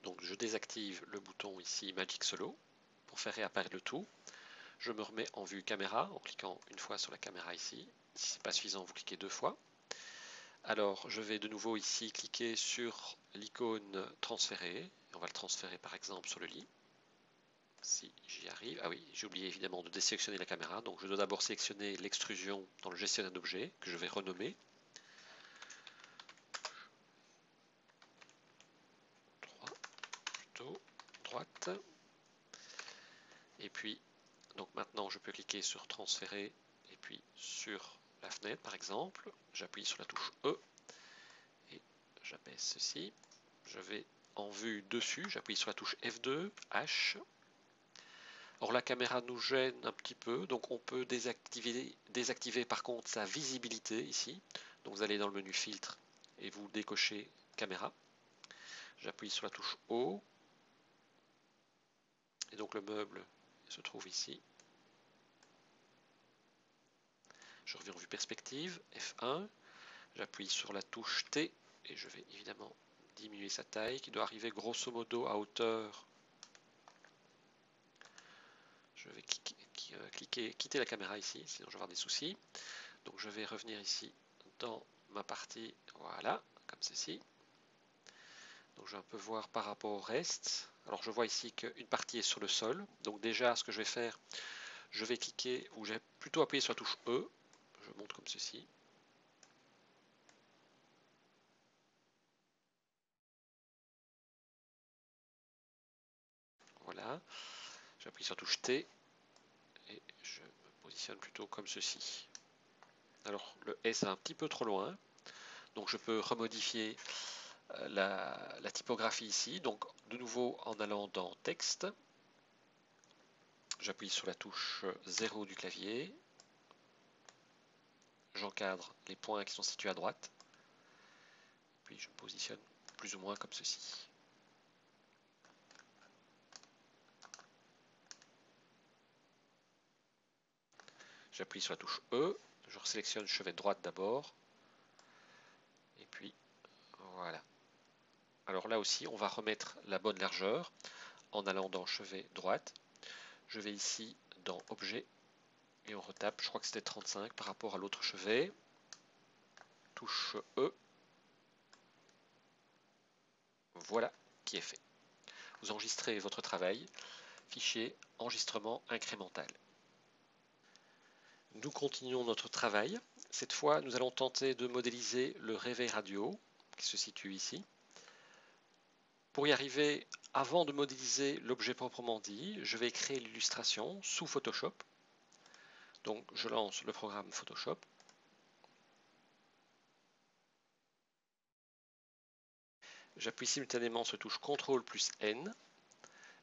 Donc je désactive le bouton ici Magic Solo pour faire réapparaître le tout. Je me remets en vue caméra en cliquant une fois sur la caméra ici. Si ce n'est pas suffisant, vous cliquez 2 fois. Alors je vais de nouveau ici cliquer sur l'icône transférer. On va le transférer par exemple sur le lit. Si j'y arrive. Ah oui, j'ai oublié évidemment de désélectionner la caméra. Donc je dois d'abord sélectionner l'extrusion dans le gestionnaire d'objets que je vais renommer. 3, plutôt droite. Et puis, donc maintenant je peux cliquer sur transférer et puis sur la fenêtre par exemple. J'appuie sur la touche E et j'abaisse ceci. Je vais en vue dessus, j'appuie sur la touche F2, H. Or la caméra nous gêne un petit peu, donc on peut désactiver par contre sa visibilité ici. Donc vous allez dans le menu filtre et vous décochez caméra. J'appuie sur la touche O. Et donc le meuble se trouve ici. Je reviens en vue perspective, F1. J'appuie sur la touche T et je vais évidemment diminuer sa taille qui doit arriver grosso modo à hauteur. Je vais quitter la caméra ici, sinon je vais avoir des soucis. Donc je vais revenir ici dans ma partie, voilà, comme ceci. Donc je vais un peu voir par rapport au reste. Alors je vois ici qu'une partie est sur le sol. Donc déjà ce que je vais faire, je vais cliquer, ou j'ai plutôt appuyé sur la touche E. Je monte comme ceci. Voilà. J'appuie sur la touche T et je me positionne plutôt comme ceci. Alors le S est un petit peu trop loin. Donc je peux remodifier la typographie ici. Donc de nouveau en allant dans texte, j'appuie sur la touche 0 du clavier. J'encadre les points qui sont situés à droite. Puis je me positionne plus ou moins comme ceci. J'appuie sur la touche E. Je sélectionne chevet droite d'abord. Et puis voilà. Alors là aussi, on va remettre la bonne largeur en allant dans chevet droite. Je vais ici dans objet et on retape, je crois que c'était 35 par rapport à l'autre chevet. Touche E. Voilà qui est fait. Vous enregistrez votre travail, fichier enregistrement incrémental. Nous continuons notre travail. Cette fois, nous allons tenter de modéliser le réveil radio qui se situe ici. Pour y arriver, avant de modéliser l'objet proprement dit, je vais créer l'illustration sous Photoshop. Donc je lance le programme Photoshop. J'appuie simultanément sur la touche CTRL plus N.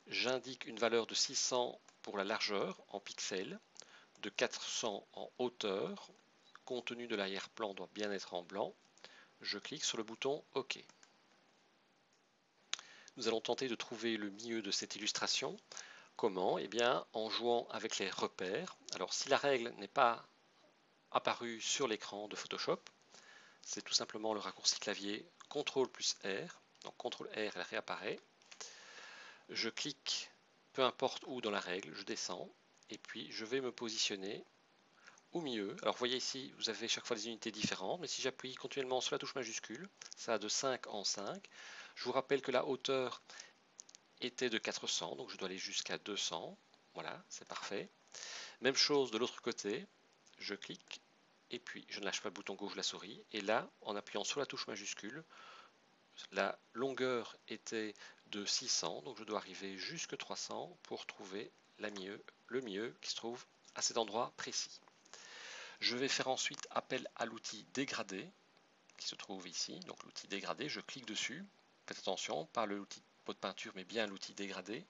J'indique une valeur de 600 pour la largeur en pixels, de 400 en hauteur. Compte tenu de l'arrière-plan doit bien être en blanc. Je clique sur le bouton OK. Nous allons tenter de trouver le milieu de cette illustration. Comment? Eh bien, en jouant avec les repères. Alors, si la règle n'est pas apparue sur l'écran de Photoshop, c'est tout simplement le raccourci clavier CTRL plus R. Donc, CTRL R, elle réapparaît. Je clique, peu importe où dans la règle, je descends, et puis je vais me positionner au milieu. Alors, vous voyez ici, vous avez chaque fois des unités différentes, mais si j'appuie continuellement sur la touche majuscule, ça va de 5 en 5. Je vous rappelle que la hauteur était de 400, donc je dois aller jusqu'à 200. Voilà, c'est parfait. Même chose de l'autre côté, je clique et puis je ne lâche pas le bouton gauche de la souris. Et là, en appuyant sur la touche majuscule, la longueur était de 600, donc je dois arriver jusque 300 pour trouver le milieu qui se trouve à cet endroit précis. Je vais faire ensuite appel à l'outil dégradé qui se trouve ici. Donc l'outil dégradé, je clique dessus. Faites attention, pas l'outil pot de peinture, mais bien l'outil dégradé.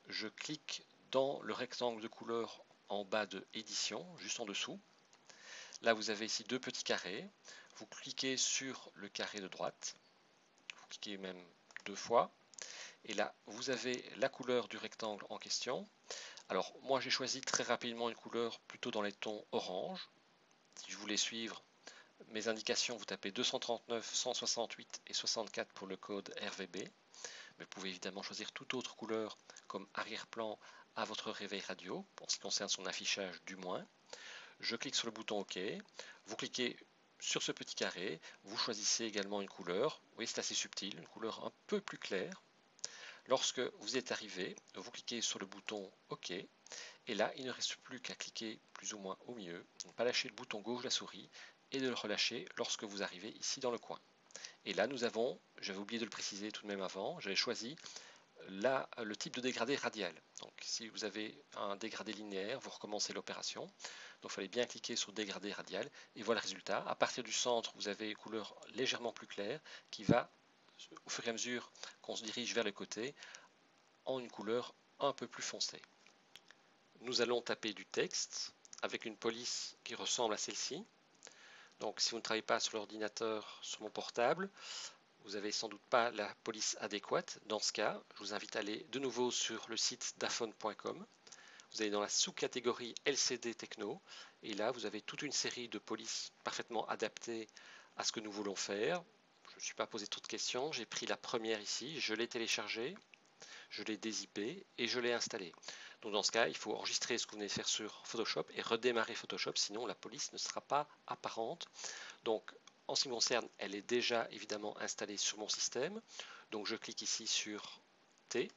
Je clique dans le rectangle de couleur en bas de édition, juste en dessous. Là, vous avez ici deux petits carrés. Vous cliquez sur le carré de droite. Vous cliquez même 2 fois. Et là, vous avez la couleur du rectangle en question. Alors, moi, j'ai choisi très rapidement une couleur plutôt dans les tons orange. Si vous voulez suivre mes indications, vous tapez 239, 168 et 64 pour le code RVB. Mais vous pouvez évidemment choisir toute autre couleur comme arrière-plan à votre réveil radio, en ce qui concerne son affichage du moins. Je clique sur le bouton OK, vous cliquez sur ce petit carré, vous choisissez également une couleur, vous voyez c'est assez subtil, une couleur un peu plus claire. Lorsque vous êtes arrivé, vous cliquez sur le bouton OK, et là il ne reste plus qu'à cliquer plus ou moins au milieu, ne pas lâcher le bouton gauche de la souris, et de le relâcher lorsque vous arrivez ici dans le coin. Et là nous avons, j'avais oublié de le préciser tout de même avant, j'avais choisi le type de dégradé radial. Donc si vous avez un dégradé linéaire, vous recommencez l'opération. Donc il fallait bien cliquer sur dégradé radial et voilà le résultat. À partir du centre, vous avez une couleur légèrement plus claire qui va, au fur et à mesure qu'on se dirige vers le côté, en une couleur un peu plus foncée. Nous allons taper du texte avec une police qui ressemble à celle-ci. Donc si vous ne travaillez pas sur l'ordinateur, sur mon portable, vous n'avez sans doute pas la police adéquate. Dans ce cas, je vous invite à aller de nouveau sur le site dafone.com. Vous allez dans la sous-catégorie LCD Techno et là vous avez toute une série de polices parfaitement adaptées à ce que nous voulons faire. Je ne me suis pas posé trop de questions, j'ai pris la première ici, je l'ai téléchargée, je l'ai dézippée et je l'ai installée. Donc dans ce cas, il faut enregistrer ce que vous venez de faire sur Photoshop et redémarrer Photoshop, sinon la police ne sera pas apparente. Donc en ce qui me concerne, elle est déjà évidemment installée sur mon système. Donc je clique ici sur T.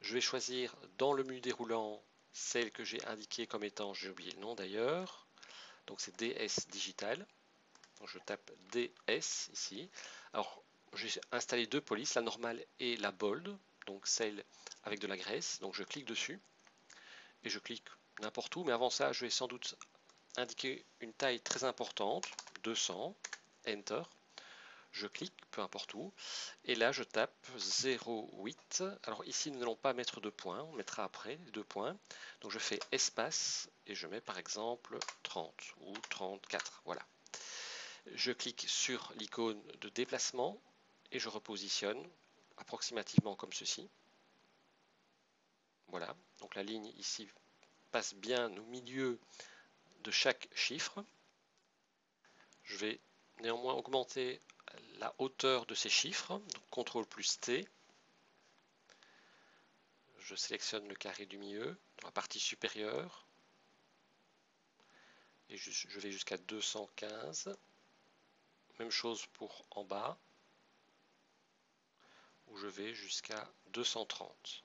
Je vais choisir dans le menu déroulant celle que j'ai indiquée comme étant, j'ai oublié le nom d'ailleurs, donc c'est DS Digital. Donc je tape DS ici. Alors j'ai installé deux polices, la normale et la bold, donc celle avec de la graisse. Donc je clique dessus et je clique n'importe où, mais avant ça je vais sans doute indiquer une taille très importante, 200, Enter. Je clique, peu importe où, et là je tape 0,8. Alors ici nous n'allons pas mettre de points, on mettra après les 2 points. Donc je fais espace et je mets par exemple 30 ou 34. Voilà. Je clique sur l'icône de déplacement et je repositionne approximativement comme ceci. Voilà, donc la ligne ici passe bien au milieu de chaque chiffre. Je vais néanmoins augmenter la hauteur de ces chiffres, donc CTRL plus T. Je sélectionne le carré du milieu, dans la partie supérieure, et je vais jusqu'à 215. Même chose pour en bas, où je vais jusqu'à 230.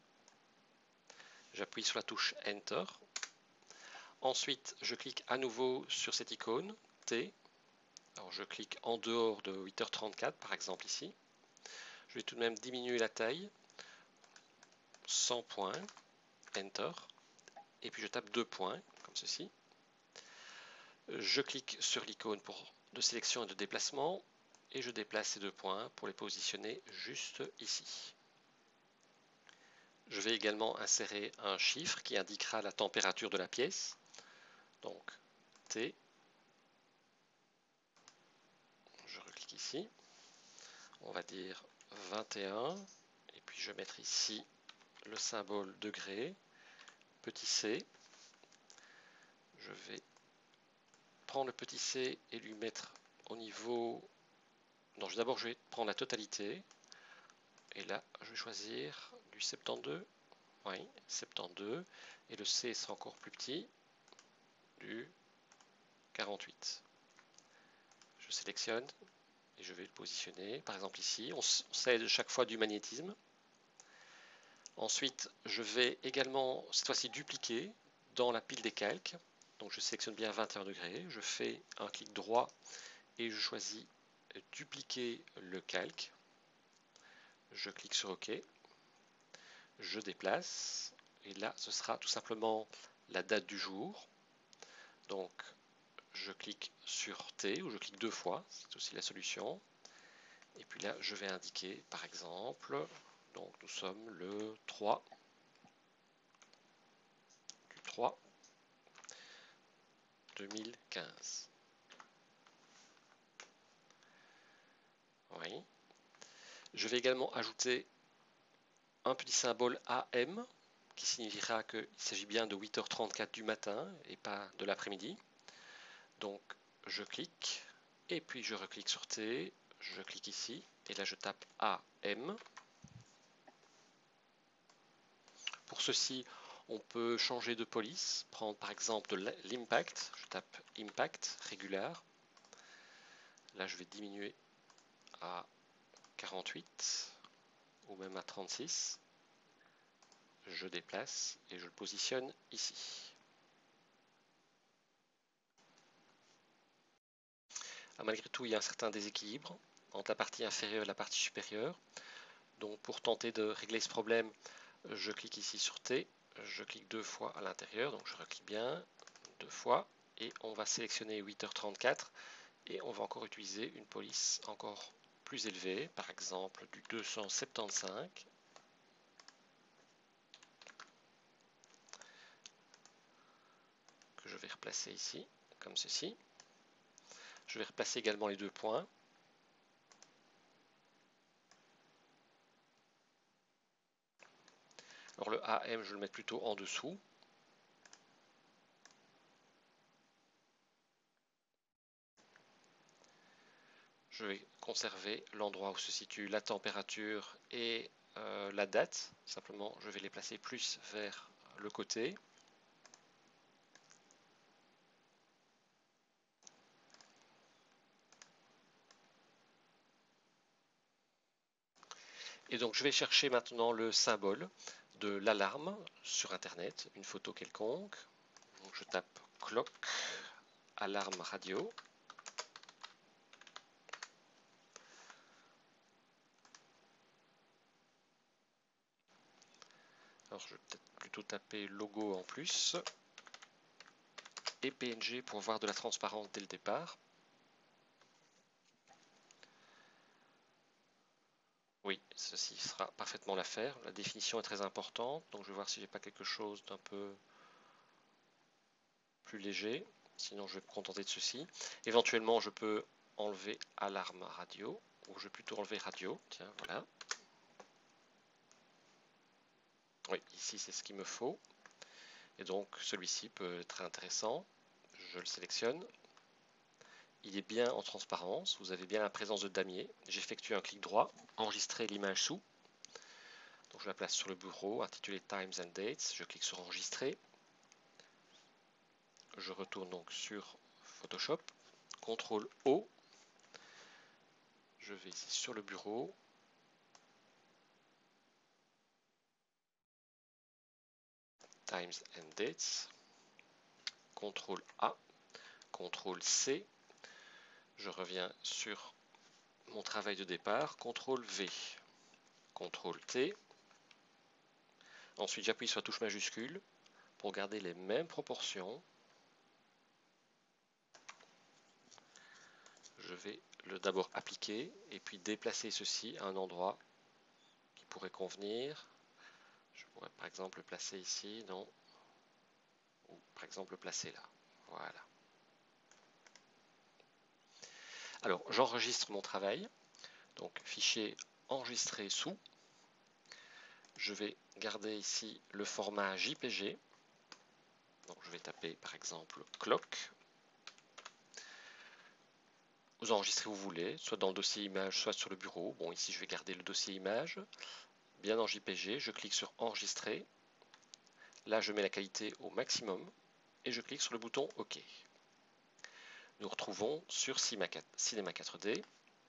J'appuie sur la touche Enter. Ensuite, je clique à nouveau sur cette icône, T. Alors je clique en dehors de 8h34, par exemple ici. Je vais tout de même diminuer la taille, 100 points, Enter. Et puis je tape 2 points, comme ceci. Je clique sur l'icône de sélection et de déplacement et je déplace ces 2 points pour les positionner juste ici. Je vais également insérer un chiffre qui indiquera la température de la pièce. Donc T. Je reclique ici. On va dire 21. Et puis je vais mettre ici le symbole degré. Petit c. Je vais prendre le petit c et lui mettre au niveau... Non, d'abord je vais prendre la totalité. Et là, je vais choisir du 72. Oui, 72. Et le C sera encore plus petit, du 48. Je sélectionne et je vais le positionner. Par exemple ici, on cède chaque fois du magnétisme. Ensuite, je vais également, cette fois-ci, dupliquer dans la pile des calques. Donc je sélectionne bien 21 degrés. Je fais un clic droit et je choisis dupliquer le calque. Je clique sur OK. Je déplace. Et là, ce sera tout simplement la date du jour. Donc, je clique sur T, ou je clique 2 fois, c'est aussi la solution. Et puis là, je vais indiquer, par exemple, donc nous sommes le 3 du 3 2015. Oui. Je vais également ajouter un petit symbole AM, qui signifiera qu'il s'agit bien de 8h34 du matin et pas de l'après-midi. Donc, je clique, et puis je reclique sur T, je clique ici, et là je tape AM. ceci, on peut changer de police, prendre par exemple l'impact. Je tape impact régular. Là, je vais diminuer à 48 ou même à 36. Je déplace et je le positionne ici. Malgré tout, il y a un certain déséquilibre entre la partie inférieure et la partie supérieure. Donc pour tenter de régler ce problème, je clique ici sur T, je clique 2 fois à l'intérieur, donc je reclique bien 2 fois, et on va sélectionner 8h34, et on va encore utiliser une police encore plus élevée, par exemple du 275, que je vais replacer ici, comme ceci. Je vais replacer également les 2 points. Alors le AM, je vais le mettre plutôt en dessous. Je vais conserver l'endroit où se situe la température et la date. Simplement, je vais les placer plus vers le côté. Et donc, je vais chercher maintenant le symbole de l'alarme sur Internet, une photo quelconque. Donc, je tape clock, alarme radio. Alors, je vais peut-être plutôt taper logo en plus. Et PNG pour voir de la transparence dès le départ. Oui, ceci sera parfaitement l'affaire. La définition est très importante, donc je vais voir si j'ai pas quelque chose d'un peu plus léger. Sinon, je vais me contenter de ceci. Éventuellement, je peux enlever alarme radio, ou je vais plutôt enlever radio. Tiens, voilà. Oui, ici, c'est ce qu'il me faut. Et donc, celui-ci peut être très intéressant. Je le sélectionne. Il est bien en transparence. Vous avez bien la présence de damier. J'effectue un clic droit, enregistrer l'image sous. Donc, je la place sur le bureau, intitulé Times and Dates. Je clique sur enregistrer. Je retourne donc sur Photoshop. CTRL O. Je vais ici sur le bureau. Times and Dates. CTRL A. CTRL C. Je reviens sur mon travail de départ. CTRL V. CTRL T. Ensuite, j'appuie sur la touche majuscule pour garder les mêmes proportions. Je vais le d'abord appliquer et puis déplacer ceci à un endroit qui pourrait convenir. Je pourrais par exemple le placer ici, non, ou par exemple le placer là. Voilà. Alors, j'enregistre mon travail. Donc, fichier enregistré sous. Je vais garder ici le format JPG. Donc, je vais taper par exemple clock. Vous enregistrez où vous voulez, soit dans le dossier image, soit sur le bureau. Bon, ici, je vais garder le dossier image. Bien en JPG, je clique sur enregistrer. Là, je mets la qualité au maximum et je clique sur le bouton OK. Nous retrouvons sur Cinema 4D.